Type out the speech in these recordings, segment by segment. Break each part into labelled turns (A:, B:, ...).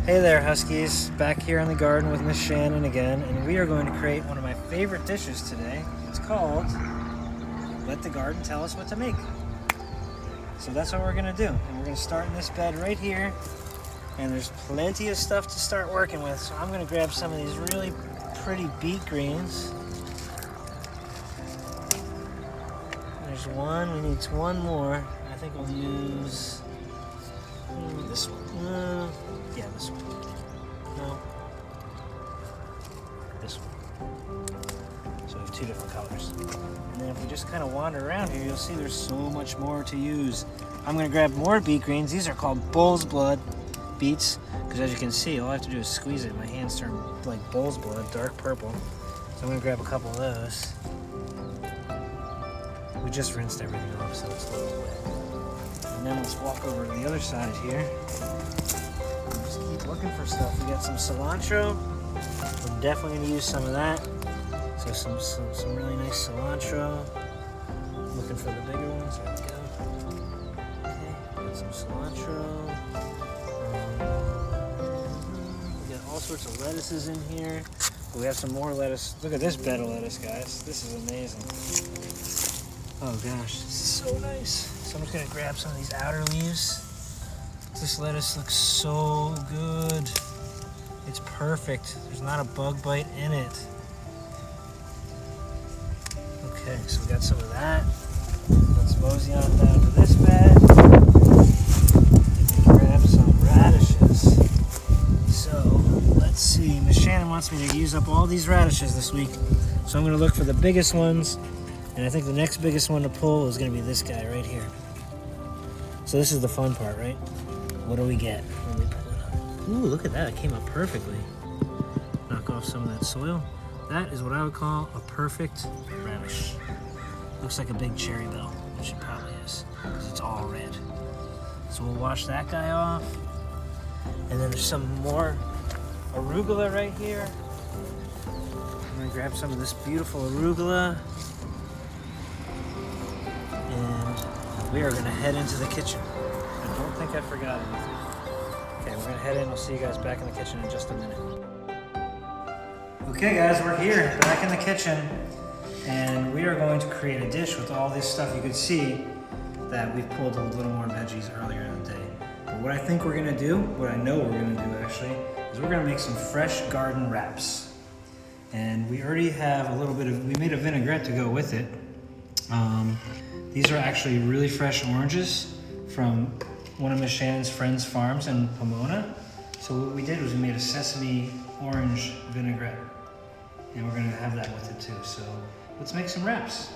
A: Hey there, Huskies. Back here in the garden with Miss Shannon again, and we are going to create one of my favorite dishes today. It's called Let the Garden Tell Us What to Make. So that's what we're going to do. And we're going to start in this bed right here. And there's plenty of stuff to start working with. So I'm going to grab some of these really pretty beet greens. There's one. We need one more. I think we'll use this one. Yeah, this one. No. This one. So we have two different colors. And then if we just kind of wander around here, you'll see there's so much more to use. I'm going to grab more beet greens. These are called bull's blood beets, because as you can see, all I have to do is squeeze it. My hands turn like bull's blood, dark purple. So I'm going to grab a couple of those. We just rinsed everything off, so it's a little wet. And then let's walk over to the other side here. Just keep looking for stuff. We got some cilantro. We're definitely going to use some of that. So some really nice cilantro. Looking for the bigger ones. There we go. Okay, got some cilantro. We got all sorts of lettuces in here. We have some more lettuce. Look at this bed of lettuce, guys. This is amazing. Oh gosh, this is so nice. So I'm just gonna grab some of these outer leaves. This lettuce looks so good. It's perfect. There's not a bug bite in it. Okay, so we got some of that. Let's mosey on down to this bed. And grab some radishes. So let's see. Miss Shannon wants me to use up all these radishes this week. So I'm gonna look for the biggest ones. And I think the next biggest one to pull is going to be this guy right here. So this is the fun part, right? What do we get when we pull it up? Ooh, look at that. It came up perfectly. Knock off some of that soil. That is what I would call a perfect radish. Looks like a big cherry bell, which it probably is, because it's all red. So we'll wash that guy off. And then there's some more arugula right here. I'm going to grab some of this beautiful arugula. We are going to head into the kitchen. I don't think I forgot anything. Okay, we're going to head in. I'll see you guys back in the kitchen in just a minute. Okay guys, we're here, back in the kitchen. And we are going to create a dish with all this stuff. You could see that we've pulled a little more veggies earlier in the day. But what I think we're going to do, what I know we're going to do actually, is we're going to make some fresh garden wraps. And we already have a little bit of, we made a vinaigrette to go with it. These are actually really fresh oranges from one of Miss Shannon's friends' farms in Pomona. So what we did was we made a sesame orange vinaigrette. And we're gonna have that with it too. So let's make some wraps.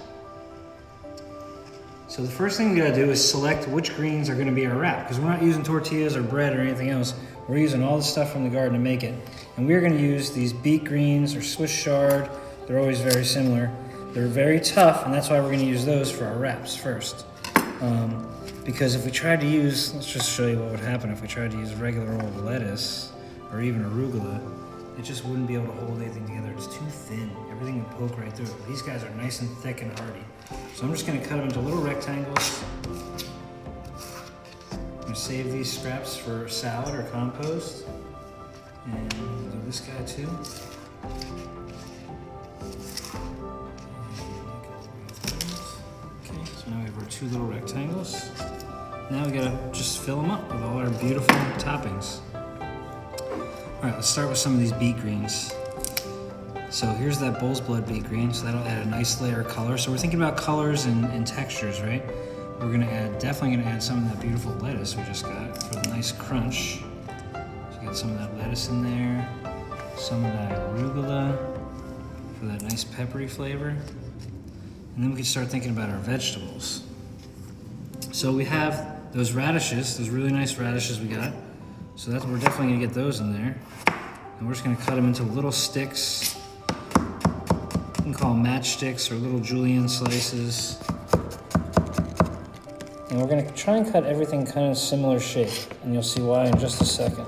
A: So the first thing we gotta do is select which greens are gonna be our wrap, because we're not using tortillas or bread or anything else. We're using all the stuff from the garden to make it. And we're gonna use these beet greens or Swiss chard. They're always very similar. They're very tough, and that's why we're going to use those for our wraps first. Because if we tried to use, let's just show you what would happen if we tried to use regular old lettuce or even arugula. It just wouldn't be able to hold anything together. It's too thin. Everything would poke right through it. These guys are nice and thick and hardy. So I'm just going to cut them into little rectangles. I'm going to save these scraps for salad or compost. And we'll do this guy too. Now we have our two little rectangles. Now we gotta just fill them up with all our beautiful toppings. All right, let's start with some of these beet greens. So here's that bull's blood beet green, so that'll add a nice layer of color. So we're thinking about colors and textures, right? We're gonna add, definitely gonna add some of that beautiful lettuce we just got for the nice crunch. So we got some of that lettuce in there, some of that arugula for that nice peppery flavor. And then we can start thinking about our vegetables. So we have those radishes, those really nice radishes we got. So that's, we're definitely gonna get those in there. And we're just gonna cut them into little sticks. You can call them matchsticks or little julienne slices. And we're gonna try and cut everything kind of similar shape. And you'll see why in just a second.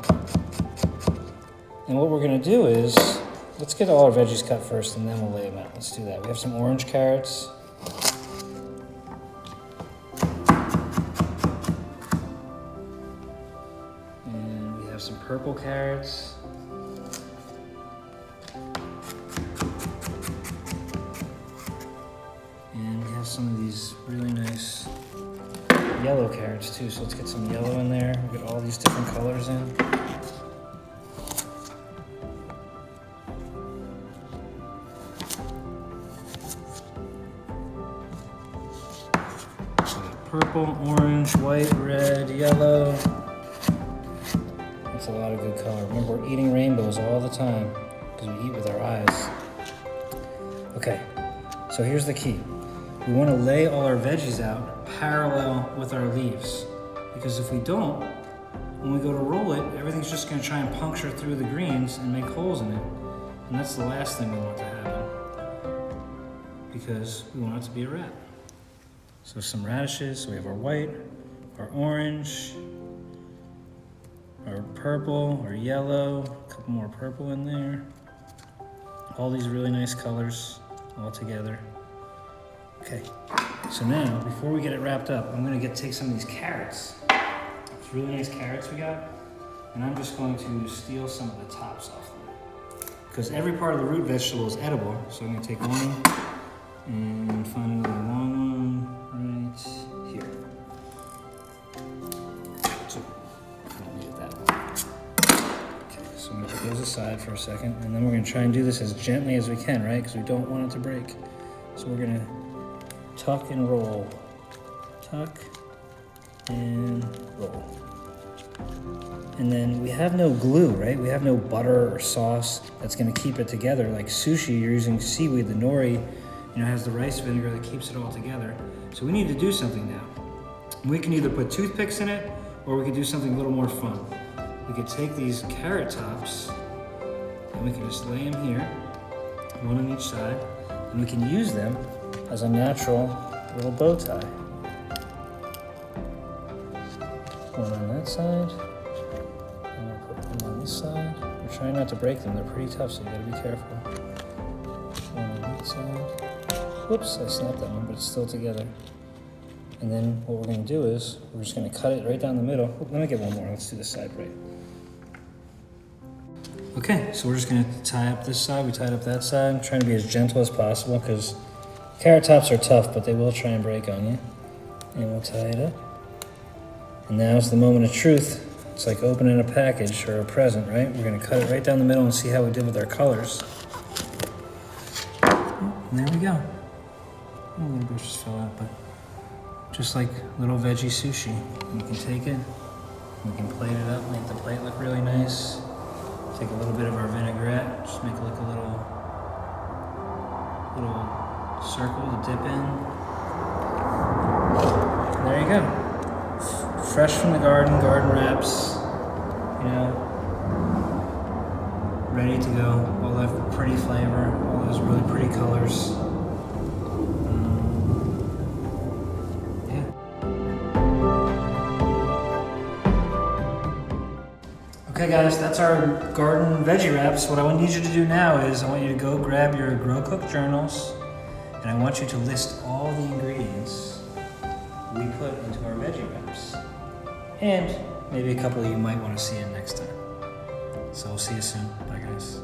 A: And what we're gonna do is, let's get all our veggies cut first and then we'll lay them out. Let's do that. We have some orange carrots. purple carrots. And we have some of these really nice yellow carrots too. So let's get some yellow in there. We'll get all these different colors in. Purple, orange, white, red, yellow. That's a lot of good color. Remember, we're eating rainbows all the time because we eat with our eyes. Okay, so here's the key. We want to lay all our veggies out parallel with our leaves, because if we don't, when we go to roll it, everything's just going to try and puncture through the greens and make holes in it. And that's the last thing we want to happen, because we want it to be a wrap. So some radishes, so we have our white, our orange, our purple, our yellow, a couple more purple in there. All these really nice colors all together. Okay, so now, before we get it wrapped up, I'm gonna take some of these carrots. These really nice carrots we got, and I'm just going to steal some of the tops off them. Because every part of the root vegetable is edible, so I'm gonna take one and find another long one. Right here. So, I don't need that one. Okay, so I'm gonna put those aside for a second, and then we're gonna try and do this as gently as we can, right? Because we don't want it to break. So we're gonna tuck and roll. Tuck and roll. And then we have no glue, right? We have no butter or sauce that's gonna keep it together. Like sushi, you're using seaweed, the nori, has the rice vinegar that keeps it all together. So we need to do something now. We can either put toothpicks in it, or we could do something a little more fun. We could take these carrot tops, and we can just lay them here, one on each side, and we can use them as a natural little bow tie. One on that side, and we'll put one on this side. We're trying not to break them, they're pretty tough, so you gotta be careful. One on that side. Whoops, I snapped that one, but it's still together. And then what we're gonna do is, we're just gonna cut it right down the middle. Oh, let me get one more, let's do this side right. Okay, so we're just gonna tie up this side, we tied up that side. I'm trying to be as gentle as possible, because carrot tops are tough, but they will try and break on you. And we'll tie it up. And now's the moment of truth. It's like opening a package or a present, right? We're gonna cut it right down the middle and see how we did with our colors. And there we go. A little bit just fell out, but just like little veggie sushi. You can take it, we can plate it up, make the plate look really nice. Take a little bit of our vinaigrette, just make it look a little circle to dip in. And there you go. Fresh from the garden wraps, ready to go. All that pretty flavor, all those really pretty colors. Okay guys, that's our garden veggie wraps. What I need you to do now is I want you to go grab your Grow Cook journals, and I want you to list all the ingredients we put into our veggie wraps. And maybe a couple of you might want to see it next time. So we'll see you soon. Bye guys.